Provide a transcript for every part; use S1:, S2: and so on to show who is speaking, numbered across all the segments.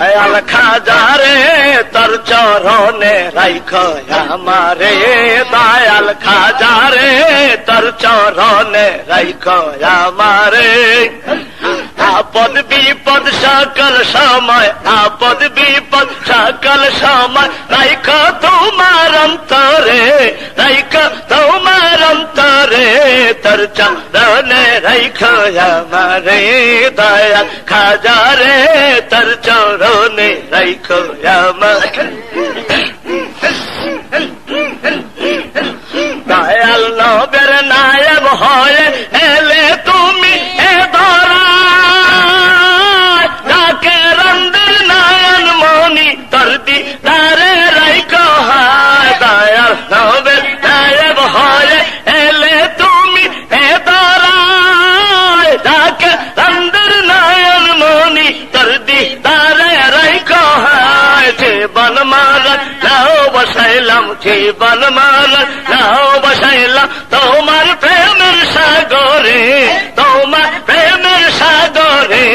S1: দয়াল খাজারে তোর চরণে রাইখো আমারে, দয়াল খাজারে তোর চরণে রাইখো আমারে। আপদ বিপদ সকল সময়, আপদ বিপদ সকল সময় রাইখো তোমার অন্তরে, রাইখো তোমার অন্তরে তোর চরণে রাইখো আমারে, দয়াল খাজারে তোর চরণে রাইখো আমারে। দয়াল নবের নায়েব হয়ে এলে তুমি এ ধরা, যাকে রন্দের নয়ন মনি তোর দিদারে রাইখো হায়। দয়াল নবের নায়েব হয়ে এলে তুমি এ ধরা, যাকে রন্দের নয়ন মনি তোর দিদারে রাইখো হায়। জীবন মালা নাও বসাইলাম, জীবন মালা নাও বসাইলাম তোমার প্রেমের সাগরে, তোমার প্রেমের সাগরে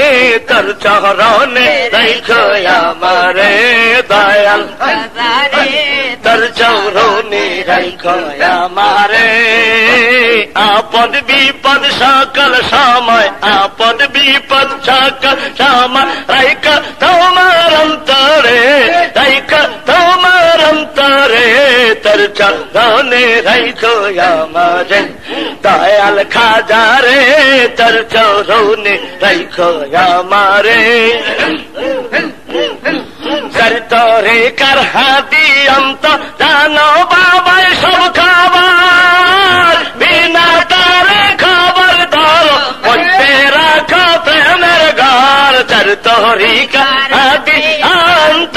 S1: তোর চরণে রাইখো আমারে, দয়াল তোর চরণে রাইখো আমারে। আপদ বিপদ সকল সময়, আপদ বিপদ সকল সময় রাইখো তোমার অন্তরে, রাইখো তোমার অন্তরে তোর চরণে রাইখো আমারে, দয়াল খাজারে তোর চরণে রাইখো আমারে। তোরে কার হাতি অন্ত জানো বাবাই সব খাবার, বিনা তারে খবর ধরো মধ্যে রাখো প্রেমের ঘর। চার তোরে কার হাতি অন্ত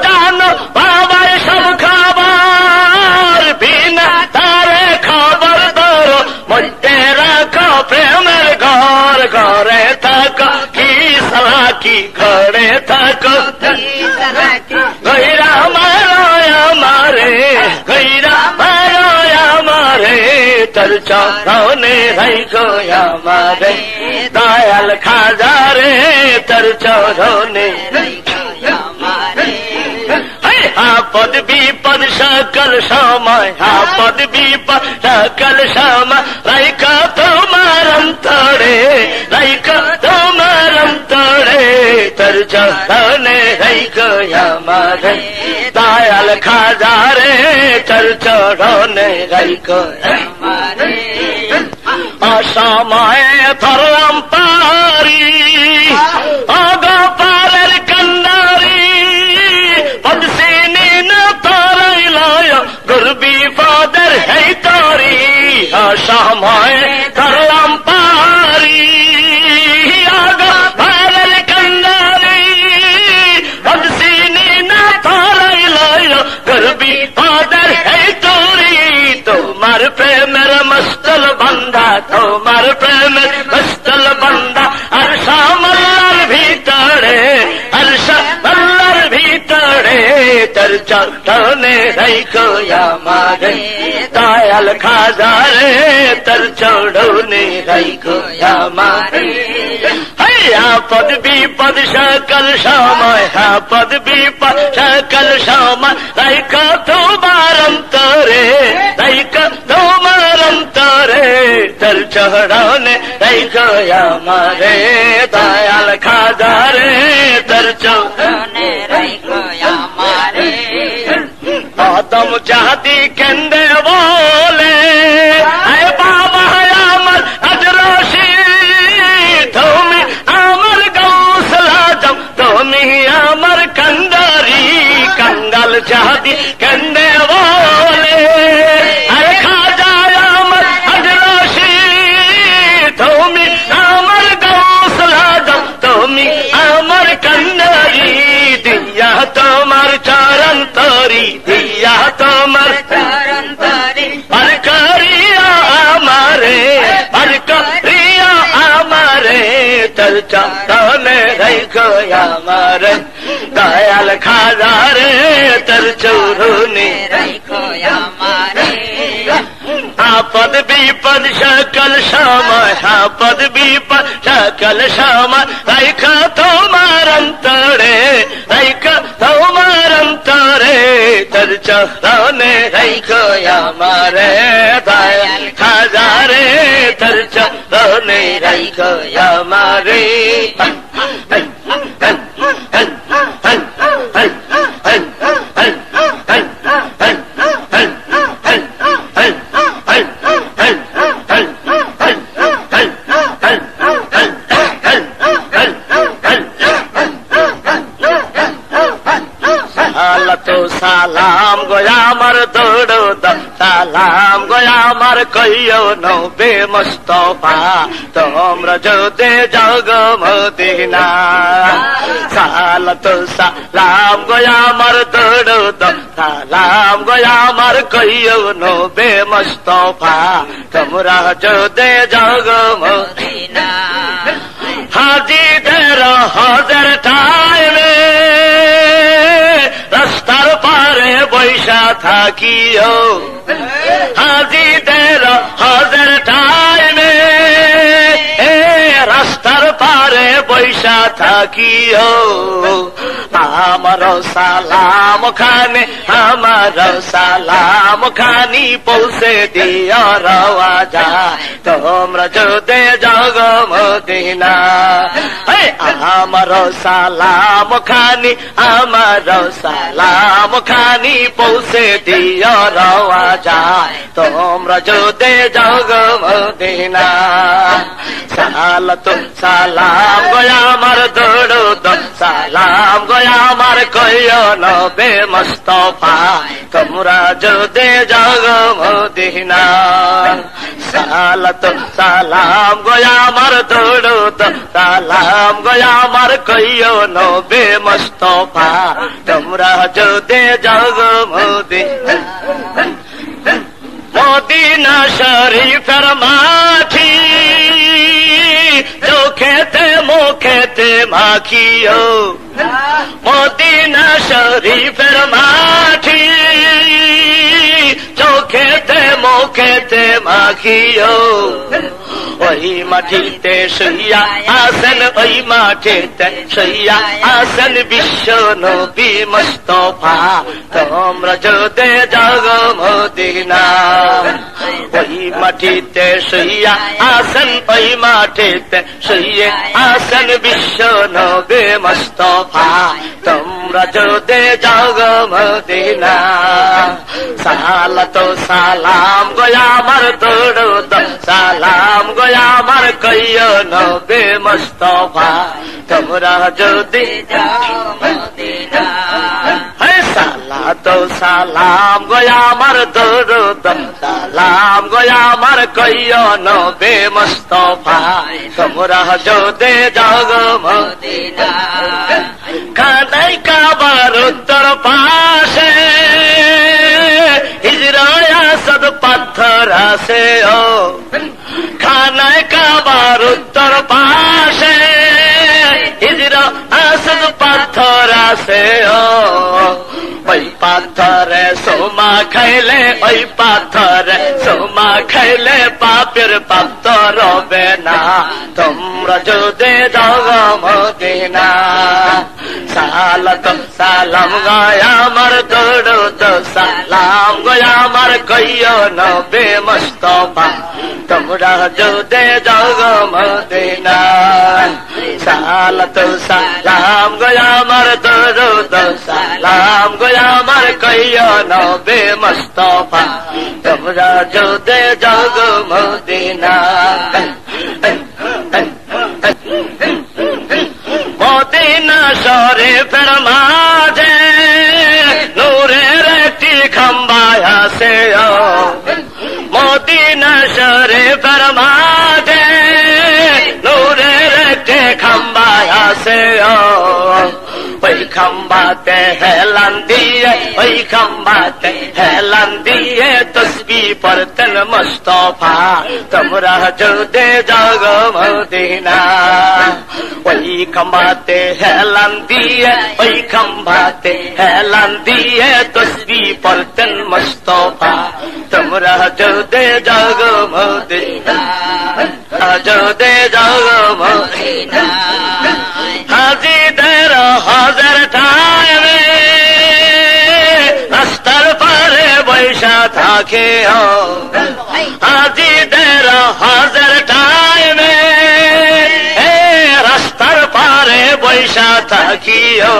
S1: জানো বাবাই সব খাবার, বিনা তারে খবর ধরো মধ্যে রাখো প্রেমের ঘর। ঘরে থাকো কি সালাকি, ঘরে থাকো গইরা মারো আমারে, গইরা মারো আমারে তোর চরণে রাইখো আমারে, দয়াল খাজারে তোর চরণে রাইখো আমারে। আপদ বিপদ সকল সময়, আপদ বিপদ সকল সময় রাইখো তোমার অন্তরে, রাইখো তোমার অন্তরে তোর চরণে রাইখো আমারে, দয়াল খাজারে তোর চরণে রাইখো আমারে। অসময়ে ধরলাম পারি অগপারের কান্নারি, পদসিনী না তোরাই লয় গুরবি পদের হেই তরি। অসময়ে ধরলাম পারি অগপারের কান্নারি, পদসিনী না তোরাই লয় গুরবি পদের হেই তরি। তোমার প্রেমের মস্তল বান্দা, তোমার প্রেমের মস্তল বান্দা আর সামলার ভিতরে, আর সামলার ভিতরে তোর চরণে রাইখো আমারে, দয়াল খাজারে তোর চরণে রাইখো আমারে। আপদ বিপদ সকল সময়, আপদ বিপদ সকল সময় রাইখো তোমার অন্তরে, রাইখো তোমার অন্তরে তোর চরণে রাইখো আমারে, দয়াল খাজারে তোর চরণে রাইখো আমারে। আদম জাতি কেন্দে বলে আয় বাবা আমার আজরশি, তুমি আমার গৌসল আজম, তুমি আমার কান্দারি। কাঙ্গাল জাতি কেন্দে বলে আয় খাজা আমার আজরশি, তুমি আমার গৌসল আজম, তুমি আমার কান্দারি। দিয়া তোমার চরণ তরি, দিয়া তোমার চরণ তরি, আর করিয়া আমারে, আর করিয়া আমারে তোর চরণে রাইখো আমারে, দয়াল খাজারে তোর চরণে রাইখো আমারে। আপদ বিপদ সকল সময়, আপদ বিপদ সকল সময় রাইখো তোমার অন্তরে, চরণে রাইখো আমারে দয়াল খাজারে তোর চরণে রাইখো আমারে সালাম গোয়া আমার দৌড়ো সালাম গোয়া আমার কইও নবে মুস্তাফা তোমরা যদি যাও গো মদিনা সালাম গোয়া আমার দৌড়ো সালাম গোয়া আমার কইও নবে মুস্তাফা তোমরা যদি যাও গো মদিনা হাজিদের হাজার টাইমে রাস্তার পারে বৈশা থাকিও হাজিদের হাজার টাইমে রাস্তার পারে বৈশা থাকিও আমার সালাম খানে আমার সালাম খানি পৌঁছে দিও রওয়া যায় তোমরা যদি যাও গো মদিনা আমার সালাম খানি আমার সালাম খানি পৌঁছে দিও রওয়া যায় তোমরা যদি যাও গো মদিনা সালাম গোয়া আমার দৌড়ো সালাম গোয়া আমার কইও নবে মুস্তাফা তোমরা যদি যাও গো মদিনা সালাম গোয়া আমার দৌড়ো সালাম গোয়া আমার কইও নবে মুস্তাফা তোমরা যদি যাও গো মদিনা মদিনা শরীফের মাটি চোখেতে মুখেতে মাখিও মদিনা শরীফের মাটি চোখেতে মুখেতে মাখিও ওই মাটিতে শুইয়া আসেন ওই মাটিতে শুইয়া আসেন বিশ্ব নবী মুস্তাফা তোমরা যদি যাও গো মদিনা ওই মাটিতে শুইয়া আসেন ওই মাটিতে শুইয়ে আসেন বিশ্ব নবী মুস্তাফা তোমরা যদি যাও গো মদিনা সালাম গোয়া আমার দৌড়ো সালাম গোয়া আমার কইও নবে মুস্তাফা তোমরা যদি যাও মদিনা সালাম গোয়া আমার দৌড়ো সালাম গোয়া আমার কইও নবে মুস্তাফা তোমরা যদি যাও গো মদিনা খানাই কাবার উত্তর পাশে হিজরায় আসাদ পাথর আছে ও খানায় কাবার উত্তর পাশে হিজরা আসাদ পাথর আছে ও ওই পাথরে সোমা খাইলে ওই পাথরে সোমা খাইলে পাপের পাপ তো রবে না তোমরা যদি যাও গো মদিনা সালাম গোয়া আমার দৌড়ো সালাম গোয়া আমার কইও নবে মুস্তাফা তোমরা যদি যাও গো মদিনা সালাম গোয়া আমার দৌড়ো সালাম গোয়া আমার কইও নবে মুস্তাফা তোমরা যদি যাও গো মদিনা মদিনা শরীফের মাঝে নূরের একটি খাম্বা আছে মদিনা শরীফের মাঝে নূরের একটি খাম্বা আছে ওই খাম্বাতে হেলান দিয়ে ওই খাম্বাতে হেলান দিয়ে তসবিহ পড়তেন মুস্তাফা তোমরা যদি যাও গো মদিনা ওই খাম্বাতে হেলান দিয়ে ওই খাম্বাতে হেলান দিয়ে তসবিহ পড়তেন মুস্তাফা তোমরা যদি যাও গো মদিনা যদি যাও গো মদিনা হাজিদের হাজার টাইমে রাস্তার রাখিও আজি ১,০০০ টাইমে রাস্তার পারে বৈশা থাকিও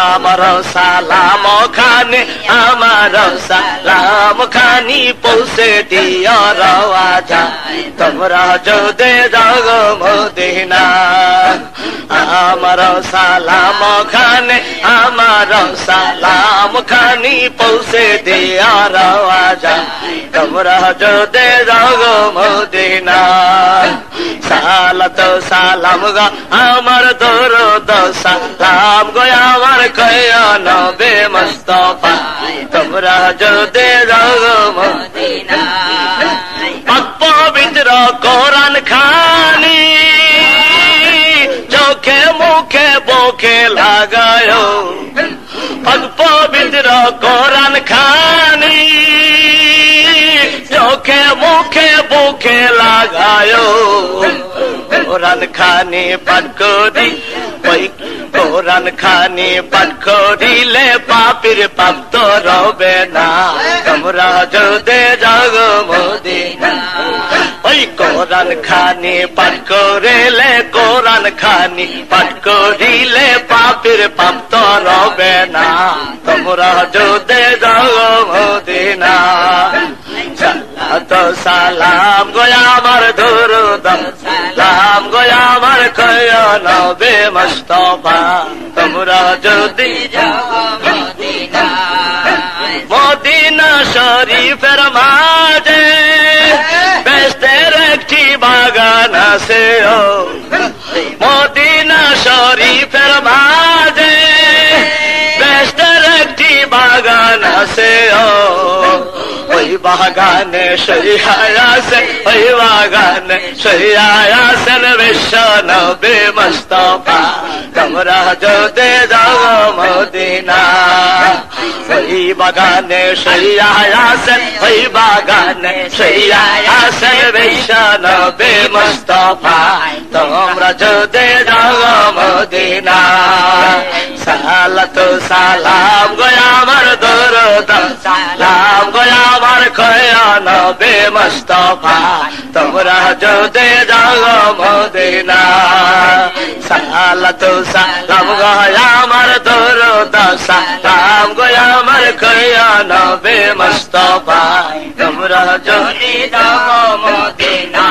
S1: আমার সালাম খানি আমার সালাম খানি পৌঁছে দিও রাজা তোমরা যদি যাও মদিনা আমার সালাম খানি আমার সালাম খানি পৌঁছে দিও রাজা তোমরা যদি যাও মদিনা সালাত সালাম গো আমার দরুদ সালাম গো আমার কয়া নবে মুস্তাফা তোমরা যদি যাও মদিনা পাক পবিত্র কোরআন খানি চোখে মুখে বুকে লাগায়ো পাক পবিত্র কোরআন খানি চোখে মুখে বুকে লাগায়ো কোরআন খানি পাঠ করি ওই কোরআন খানি পাঠ করিলে পাপীর পাপ তো রবে না তোমরা যদি যাও মদিনা ওই কোরআন খানি পাঠ করিলে কোরআন খানি পাঠ করিলে পাপীর পাপ তো রবে না তোমরা যদি যাও মদিনা তো সালাম গো আমার দরুদ সালাম গো আমার কয়া নবে মুস্তাফা তোমরা যদি যাও মদিনা মদিনা শরীফের মাঝে বেহেশতের একটি বাগান আছে মদিনা শরীফের মাঝে বেহেশতের একটি বাগান আছে ওই বাগানে সহিয়াছে ওই বাগানে সহিয়াছে বিশ্ব নবী মুস্তাফা তোমরা যদি যাও মদিনা ওই বাগানে সহিয়াছে ওই বাগানে সহিয়াছে বিশ্ব নবী মুস্তাফা তোমরা যদি যাও মদিনা সালাত সালাম গো আমার দরুদ সালাম গো আমার কয়া নবে মুস্তাফা তোমরা যদি যাও মদিনা সালাত সালাম গো আমার দরুদ সালাম গো আমার কয়া নবে মুস্তাফা তোমরা যদি যাও মদিনা